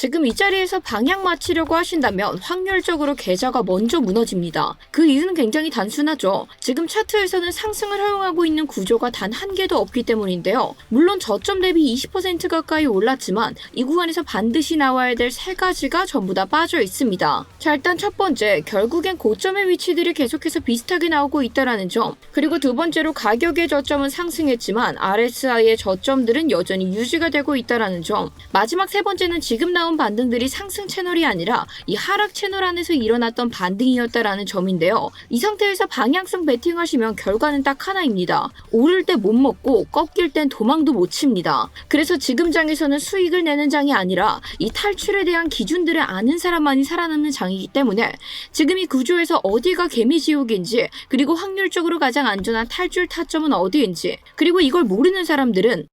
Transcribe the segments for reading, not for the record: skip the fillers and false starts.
지금 이 자리에서 방향 맞추려고 하신다면 확률적으로 계좌가 먼저 무너집니다. 그 이유는 굉장히 단순하죠. 지금 차트에서는 상승을 허용하고 있는 구조가 단 한 개도 없기 때문인데요. 물론 저점 대비 20% 가까이 올랐지만 이 구간에서 반드시 나와야 될 세 가지가 전부 다 빠져 있습니다. 자, 일단 첫 번째, 결국엔 고점의 위치들이 계속해서 비슷하게 나오고 있다는 점. 그리고 두 번째로 가격의 저점은 상승했지만 RSI의 저점들은 여전히 유지가 되고 있다는 점. 마지막 세 번째는 지금 나온 반등들이 상승 채널이 아니라 이 하락 채널 안에서 일어났던 반등이었다는 점인데요. 이 상태에서 방향성 베팅하시면 결과는 딱 하나입니다. 오를 때 못 먹고 꺾일 땐 도망도 못 칩니다. 그래서 지금 장에서는 수익을 내는 장이 아니라 이 탈출에 대한 기준들을 아는 사람만이 살아남는 장이기 때문에 지금 이 구조에서 어디가 개미지옥인지, 그리고 확률적으로 가장 안전한 탈출 타점은 어디인지, 그리고 이걸 모르는 사람들은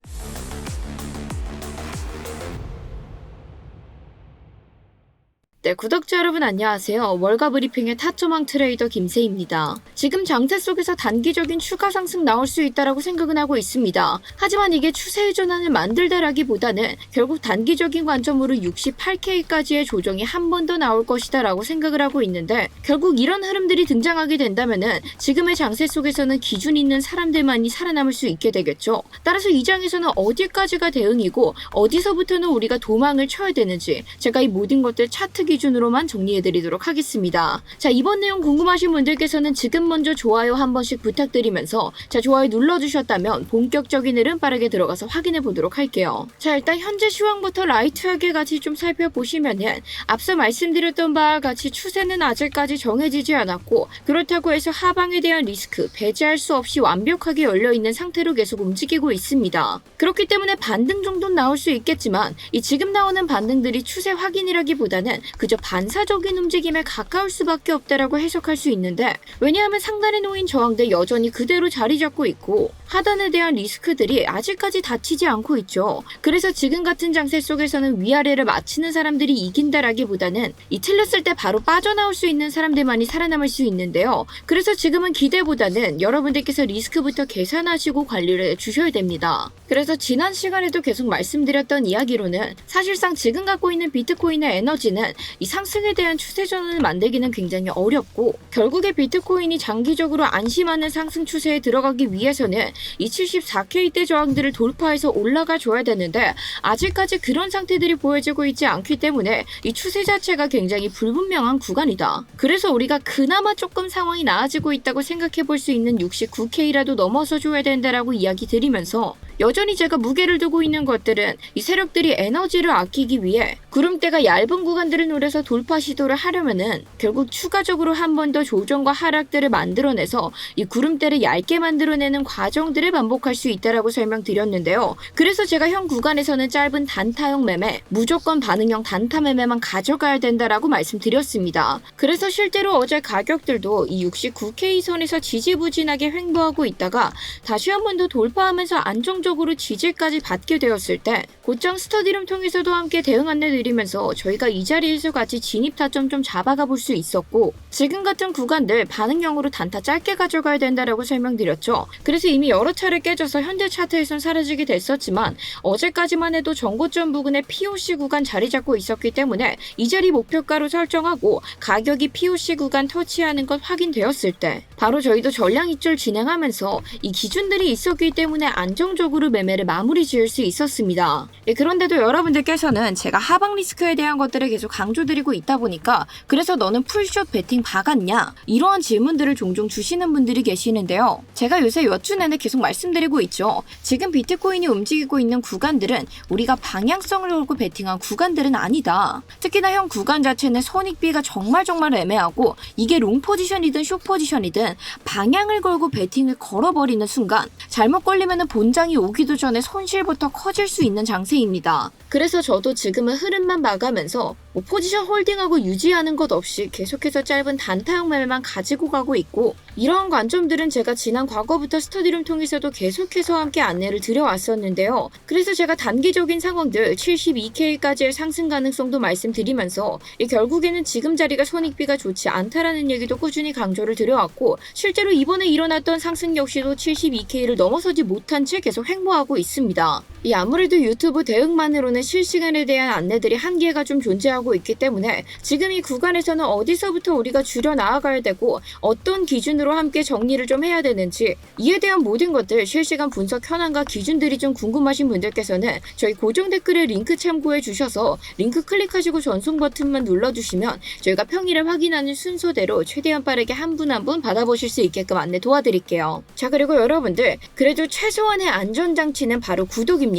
네, 구독자 여러분 안녕하세요. 월가 브리핑의 타점왕 트레이더 김세희입니다. 지금 장세 속에서 단기적인 추가 상승 나올 수 있다라고 생각은 하고 있습니다. 하지만 이게 추세의 전환을 만들다라기보다는 결국 단기적인 관점으로 68K까지의 조정이 한 번 더 나올 것이다라고 생각을 하고 있는데, 결국 이런 흐름들이 등장하게 된다면은 지금의 장세 속에서는 기준 있는 사람들만이 살아남을 수 있게 되겠죠. 따라서 이 장에서는 어디까지가 대응이고 어디서부터는 우리가 도망을 쳐야 되는지 제가 이 모든 것들 차트 기준으로만 정리해드리도록 하겠습니다. 자, 이번 내용 궁금하신 분들께서는 지금 먼저 좋아요 한 번씩 부탁드리면서, 자, 좋아요 눌러주셨다면 본격적인 흐름 빠르게 들어가서 확인해 보도록 할게요. 자, 일단 현재 시황부터 라이트하게 같이 좀 살펴보시면은 앞서 말씀드렸던 바와 같이 추세는 아직까지 정해지지 않았고, 그렇다고 해서 하방에 대한 리스크 배제할 수 없이 완벽하게 열려있는 상태로 계속 움직이고 있습니다. 그렇기 때문에 반등 정도는 나올 수 있겠지만 이 지금 나오는 반등들이 추세 확인이라기보다는 그저 반사적인 움직임에 가까울 수밖에 없다라고 해석할 수 있는데, 왜냐하면 상단에 놓인 저항대 여전히 그대로 자리 잡고 있고 하단에 대한 리스크들이 아직까지 닫히지 않고 있죠. 그래서 지금 같은 장세 속에서는 위아래를 맞추는 사람들이 이긴다라기보다는 이 틀렸을 때 바로 빠져나올 수 있는 사람들만이 살아남을 수 있는데요. 그래서 지금은 기대보다는 여러분들께서 리스크부터 계산하시고 관리를 해주셔야 됩니다. 그래서 지난 시간에도 계속 말씀드렸던 이야기로는 사실상 지금 갖고 있는 비트코인의 에너지는 이 상승에 대한 추세 전환을 만들기는 굉장히 어렵고, 결국에 비트코인이 장기적으로 안심하는 상승 추세에 들어가기 위해서는 이 74K대 저항들을 돌파해서 올라가 줘야 되는데 아직까지 그런 상태들이 보여지고 있지 않기 때문에 이 추세 자체가 굉장히 불분명한 구간이다. 그래서 우리가 그나마 조금 상황이 나아지고 있다고 생각해 볼 수 있는 69K라도 넘어서 줘야 된다라고 이야기 드리면서, 여전히 제가 무게를 두고 있는 것들은 이 세력들이 에너지를 아끼기 위해 구름대가 얇은 구간들을 노려서 돌파 시도를 하려면은 결국 추가적으로 한 번 더 조정과 하락들을 만들어내서 이 구름대를 얇게 만들어내는 과정들을 반복할 수 있다라고 설명드렸는데요. 그래서 제가 현 구간에서는 짧은 단타형 매매, 무조건 반응형 단타 매매만 가져가야 된다라고 말씀드렸습니다. 그래서 실제로 어제 가격들도 이 69K 선에서 지지부진하게 횡보하고 있다가 다시 한 번 더 돌파하면서 안정적으로 지지까지 받게 되었을 때 고점 스터디룸 통해서도 함께 대응 안내드리면서 저희가 이 자리에서 같이 진입 타점 좀 잡아가 볼 수 있었고, 지금 같은 구간들 반응형으로 단타 짧게 가져가야 된다라고 설명드렸죠. 그래서 이미 여러 차례 깨져서 현재 차트에선 사라지게 됐었지만 어제까지만 해도 전고점 부근에 POC 구간 자리 잡고 있었기 때문에 이 자리 목표가로 설정하고 가격이 POC 구간 터치하는 것 확인되었을 때 바로 저희도 전량 입절 진행하면서 이 기준들이 있었기 때문에 안정적으로 매매를 마무리 지을 수 있었습니다. 그런데도 여러분들께서는 제가 하방 리스크에 대한 것들을 계속 강조드리고 있다 보니까 그래서 너는 풀숏 베팅 박았냐? 이러한 질문들을 종종 주시는 분들이 계시는데요. 제가 요새 몇 주 내내 계속 말씀드리고 있죠. 지금 비트코인이 움직이고 있는 구간들은 우리가 방향성을 걸고 베팅한 구간들은 아니다. 특히나 현 구간 자체는 손익비가 정말 애매하고 이게 롱 포지션이든 숏 포지션이든 방향을 걸고 베팅을 걸어버리는 순간 잘못 걸리면 본장이 오기도 전에 손실부터 커질 수 있는 장세입니다. 그래서 저도 지금은 흐름만 봐가면서 뭐 포지션 홀딩하고 유지하는 것 없이 계속해서 짧은 단타형 매매만 가지고 가고 있고, 이러한 관점들은 제가 지난 과거부터 스터디룸 통해서도 계속해서 함께 안내를 드려왔었는데요. 그래서 제가 단기적인 상황들 72K까지의 상승 가능성도 말씀드리면서 결국에는 지금 자리가 손익비가 좋지 않다라는 얘기도 꾸준히 강조를 드려왔고, 실제로 이번에 일어났던 상승 역시도 72K를 넘어서지 못한 채 계속 횡보하고 있습니다. 아무래도 유튜브 대응만으로는 실시간에 대한 안내들이 한계가 좀 존재하고 있기 때문에 지금 이 구간에서는 어디서부터 우리가 줄여 나아가야 되고 어떤 기준으로 함께 정리를 좀 해야 되는지, 이에 대한 모든 것들 실시간 분석 현황과 기준들이 좀 궁금하신 분들께서는 저희 고정 댓글에 링크 참고해 주셔서 링크 클릭하시고 전송 버튼만 눌러주시면 저희가 평일에 확인하는 순서대로 최대한 빠르게 한 분 한 분 받아보실 수 있게끔 안내 도와드릴게요. 자, 그리고 여러분들, 그래도 최소한의 안전장치는 바로 구독입니다.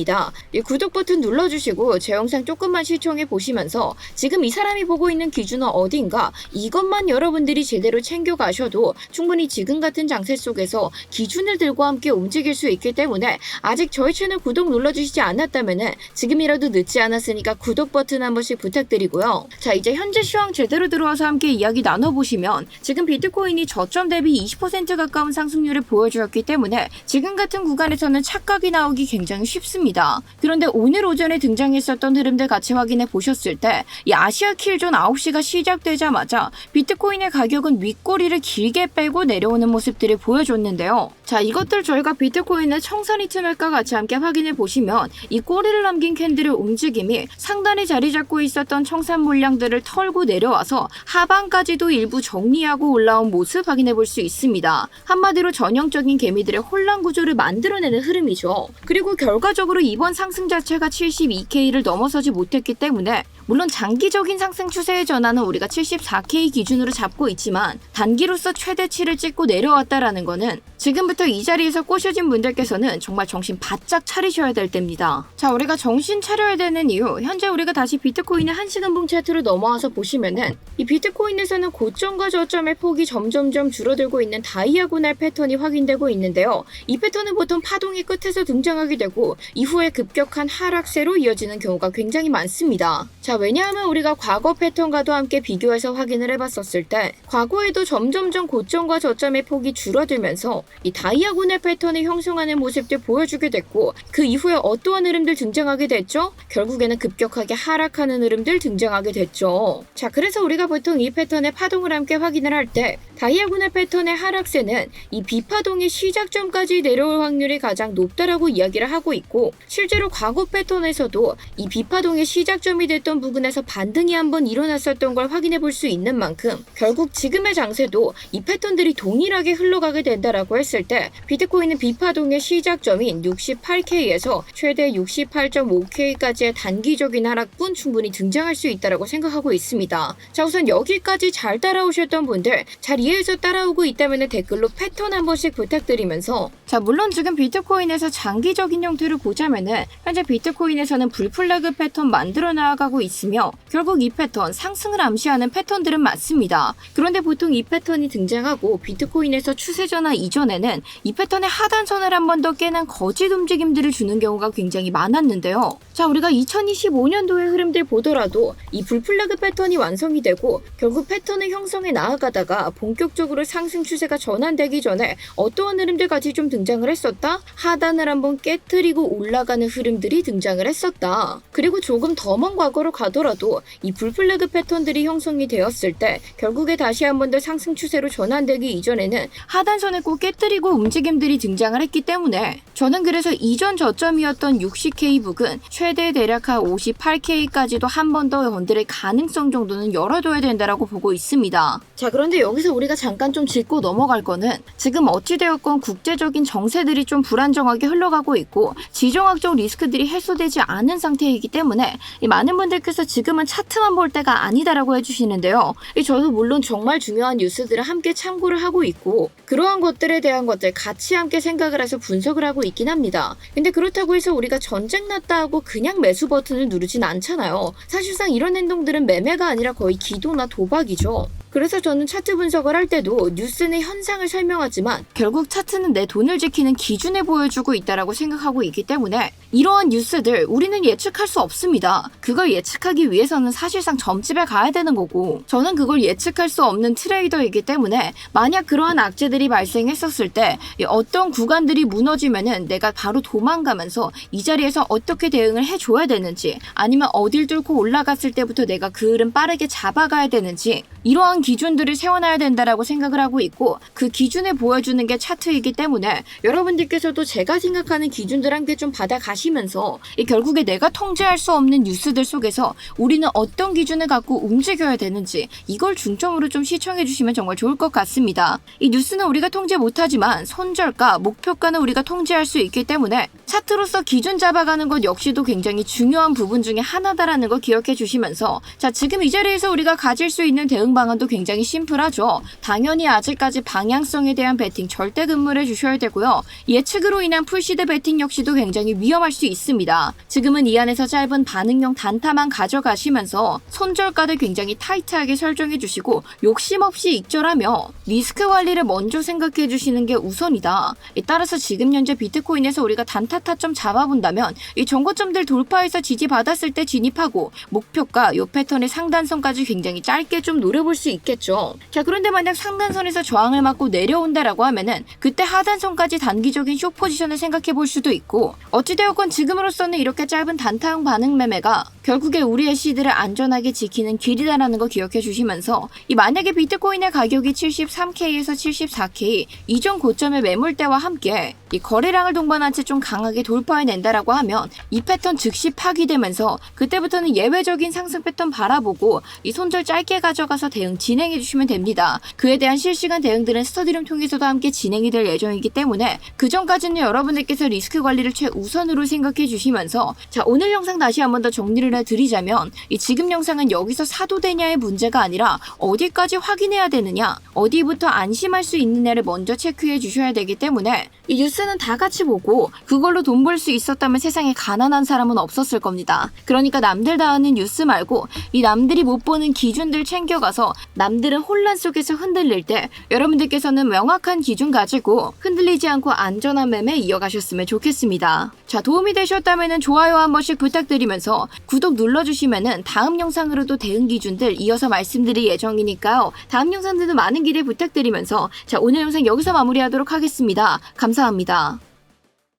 이 구독 버튼 눌러주시고 제 영상 조금만 시청해 보시면서 지금 이 사람이 보고 있는 기준은 어딘가, 이것만 여러분들이 제대로 챙겨 가셔도 충분히 지금 같은 장세 속에서 기준을 들고 함께 움직일 수 있기 때문에, 아직 저희 채널 구독 눌러주시지 않았다면은 지금이라도 늦지 않았으니까 구독 버튼 한 번씩 부탁드리고요. 자, 이제 현재 시황 제대로 들어와서 함께 이야기 나눠보시면, 지금 비트코인이 저점 대비 20% 가까운 상승률을 보여주었기 때문에 지금 같은 구간에서는 착각이 나오기 굉장히 쉽습니다. 그런데 오늘 오전에 등장했었던 흐름들 같이 확인해 보셨을 때, 이 아시아 킬존 9시가 시작되자마자 비트코인의 가격은 윗꼬리를 길게 빼고 내려오는 모습들을 보여줬는데요. 자, 이것들 저희가 비트코인의 청산이 틈을과 같이 함께 확인해 보시면, 이 꼬리를 남긴 캔들의 움직임이 상단에 자리 잡고 있었던 청산 물량들을 털고 내려와서 하방까지도 일부 정리하고 올라온 모습 확인해 볼 수 있습니다. 한마디로 전형적인 개미들의 혼란 구조를 만들어내는 흐름이죠. 그리고 결과적으로 이번 상승 자체가 72K를 넘어서지 못했기 때문에, 물론 장기적인 상승 추세의 전환은 우리가 74K 기준으로 잡고 있지만 단기로서 최대치를 찍고 내려왔다라는 거는 지금부터 이 자리에서 꼬셔진 분들께서는 정말 정신 바짝 차리셔야 될 때입니다. 자, 우리가 정신 차려야 되는 이유, 현재 우리가 다시 비트코인의 1시간봉 차트로 넘어와서 보시면은, 이 비트코인에서는 고점과 저점의 폭이 점점점 줄어들고 있는 다이아고날 패턴이 확인되고 있는데요. 이 패턴은 보통 파동이 끝에서 등장하게 되고 이후에 급격한 하락세로 이어지는 경우가 굉장히 많습니다. 자, 왜냐하면 우리가 과거 패턴과도 함께 비교해서 확인을 해봤었을 때, 과거에도 점점점 고점과 저점의 폭이 줄어들면서 이 다이아고날 패턴을 형성하는 모습들 보여주게 됐고, 그 이후에 어떠한 흐름들 등장하게 됐죠? 결국에는 급격하게 하락하는 흐름들 등장하게 됐죠. 자, 그래서 우리가 보통 이 패턴의 파동을 함께 확인을 할 때, 다이아고날 패턴의 하락세는 이 비파동의 시작점까지 내려올 확률이 가장 높다라고 이야기를 하고 있고, 실제로 과거 패턴에서도 이 비파동의 시작점이 됐던 부분에서 반등이 한번 일어났었던 걸 확인해 볼 수 있는 만큼, 결국 지금의 장세도 이 패턴들이 동일하게 흘러가게 된다라고 했을 때, 비트코인은 비파동의 시작점인 68K에서 최대 68.5K까지의 단기적인 하락분 충분히 등장할 수 있다라고 생각하고 있습니다. 자, 우선 여기까지 잘 따라오셨던 분들, 잘 이해해서 따라오고 있다면 댓글로 패턴 한 번씩 부탁드리면서, 자, 물론 지금 비트코인에서 장기적인 형태를 보자면은 현재 비트코인에서는 불플래그 패턴 만들어 나아가고 있으며, 결국 이 패턴 상승을 암시하는 패턴들은 맞습니다. 그런데 보통 이 패턴이 등장하고 비트코인에서 추세 전환 이전에는 이 패턴의 하단선을 한 번 더 깨는 거짓 움직임들을 주는 경우가 굉장히 많았는데요. 자, 우리가 2025년도의 흐름들 보더라도 이 불플래그 패턴이 완성이 되고 결국 패턴의 형성에 나아가다가 본격적으로 상승 추세가 전환되기 전에 어떠한 흐름들 같이 좀 등장을 했었다? 하단을 한번 깨트리고 올라가는 흐름들이 등장을 했었다. 그리고 조금 더 먼 과거로 가더라도 이 불플래그 패턴들이 형성이 되었을 때 결국에 다시 한 번 더 상승 추세로 전환되기 이전에는 하단선을 꼭 깨트리고 움직임들이 등장을 했기 때문에, 저는 그래서 이전 저점이었던 60K 부근 최대 대략 한 58K까지도 한 번 더 건드릴 가능성 정도는 열어둬야 된다라고 보고 있습니다. 자, 그런데 여기서 우리가 잠깐 좀 짚고 넘어갈 거는, 지금 어찌되었건 국제적인 정세들이 좀 불안정하게 흘러가고 있고 지정학적 리스크들이 해소되지 않은 상태이기 때문에 이 많은 분들께서 지금은 차트만 볼 때가 아니다라고 해주시는데요. 저도 물론 정말 중요한 뉴스들을 함께 참고를 하고 있고 그러한 것들에 대한 것들 같이 함께 생각을 해서 분석을 하고 있긴 합니다. 근데 그렇다고 해서 우리가 전쟁 났다 하고 그냥 매수 버튼을 누르진 않잖아요. 사실상 이런 행동들은 매매가 아니라 거의 기도나 도박이죠. 그래서 저는 차트 분석을 할 때도 뉴스는 현상을 설명하지만 결국 차트는 내 돈을 지키는 기준을 보여주고 있다라고 생각하고 있기 때문에 이러한 뉴스들 우리는 예측할 수 없습니다. 그걸 예측하기 위해서는 사실상 점집에 가야 되는 거고 저는 그걸 예측할 수 없는 트레이더이기 때문에 만약 그러한 악재들이 발생했었을 때 어떤 구간들이 무너지면은 내가 바로 도망가면서 이 자리에서 어떻게 대응을 해줘야 되는지 아니면 어딜 뚫고 올라갔을 때부터 내가 그 흐름 빠르게 잡아가야 되는지 이러한 기준들을 세워놔야 된다라고 생각을 하고 있고 그 기준을 보여주는 게 차트이기 때문에 여러분들께서도 제가 생각하는 기준들 함께 좀 받아가시면서 결국에 내가 통제할 수 없는 뉴스들 속에서 우리는 어떤 기준을 갖고 움직여야 되는지 이걸 중점으로 좀 시청해 주시면 정말 좋을 것 같습니다. 이 뉴스는 우리가 통제 못하지만 손절가, 목표가는 우리가 통제할 수 있기 때문에 차트로서 기준 잡아가는 것 역시도 굉장히 중요한 부분 중에 하나다라는 거 기억해 주시면서 자 지금 이 자리에서 우리가 가질 수 있는 대응 방안도 굉장히 심플하죠. 당연히 아직까지 방향성에 대한 베팅 절대 금물해 주셔야 되고요. 예측으로 인한 풀시드 베팅 역시도 굉장히 위험할 수 있습니다. 지금은 이 안에서 짧은 반응형 단타만 가져가시면서 손절가를 굉장히 타이트하게 설정해 주시고 욕심 없이 익절하며 리스크 관리를 먼저 생각해 주시는 게 우선이다. 따라서 지금 현재 비트코인에서 우리가 단타 타점 잡아본다면 이 정고점들 돌파해서 지지받았을 때 진입하고 목표가 요 패턴의 상단선까지 굉장히 짧게 좀 노려볼 수 있겠죠. 자 그런데 만약 상단선에서 저항을 맞고 내려온다라고 하면은 그때 하단선까지 단기적인 숏 포지션을 생각해 볼 수도 있고 어찌되었건 지금으로서는 이렇게 짧은 단타형 반응 매매가 결국에 우리의 시드를 안전하게 지키는 길이다라는 거 기억해 주시면서 이 만약에 비트코인의 가격이 73K에서 74K 이전 고점의 매물대와 함께 이 거래량을 동반한 채 좀 강하게 돌파해낸다라고 하면 이 패턴 즉시 파기되면서 그때부터는 예외적인 상승 패턴 바라보고 이 손절 짧게 가져가서 대응 진행해 주시면 됩니다. 그에 대한 실시간 대응들은 스터디룸 통해서도 함께 진행이 될 예정이기 때문에 그 전까지는 여러분들께서 리스크 관리를 최우선으로 생각해 주시면서 자 오늘 영상 다시 한번 더 정리를 해드리자면 이 지금 영상은 여기서 사도 되냐의 문제가 아니라 어디까지 확인해야 되느냐 어디부터 안심할 수 있느냐를 먼저 체크해 주셔야 되기 때문에 이 뉴스는 다 같이 보고 그걸로 돈 벌 수 있었다면 세상에 가난한 사람은 없었을 겁니다. 그러니까 남들 다 아는 뉴스 말고 이 남들이 못 보는 기준들 챙겨가서 남들은 혼란 속에서 흔들릴 때 여러분들께서는 명확한 기준 가지고 흔들리지 않고 안전한 매매 이어가셨으면 좋겠습니다. 자 도움이 되셨다면 좋아요 한 번씩 부탁드리면서 구독 눌러주시면은 다음 영상으로도 대응 기준들 이어서 말씀드릴 예정이니까요. 다음 영상들도 많은 기대 부탁드리면서 자 오늘 영상 여기서 마무리하도록 하겠습니다. 감사합니다.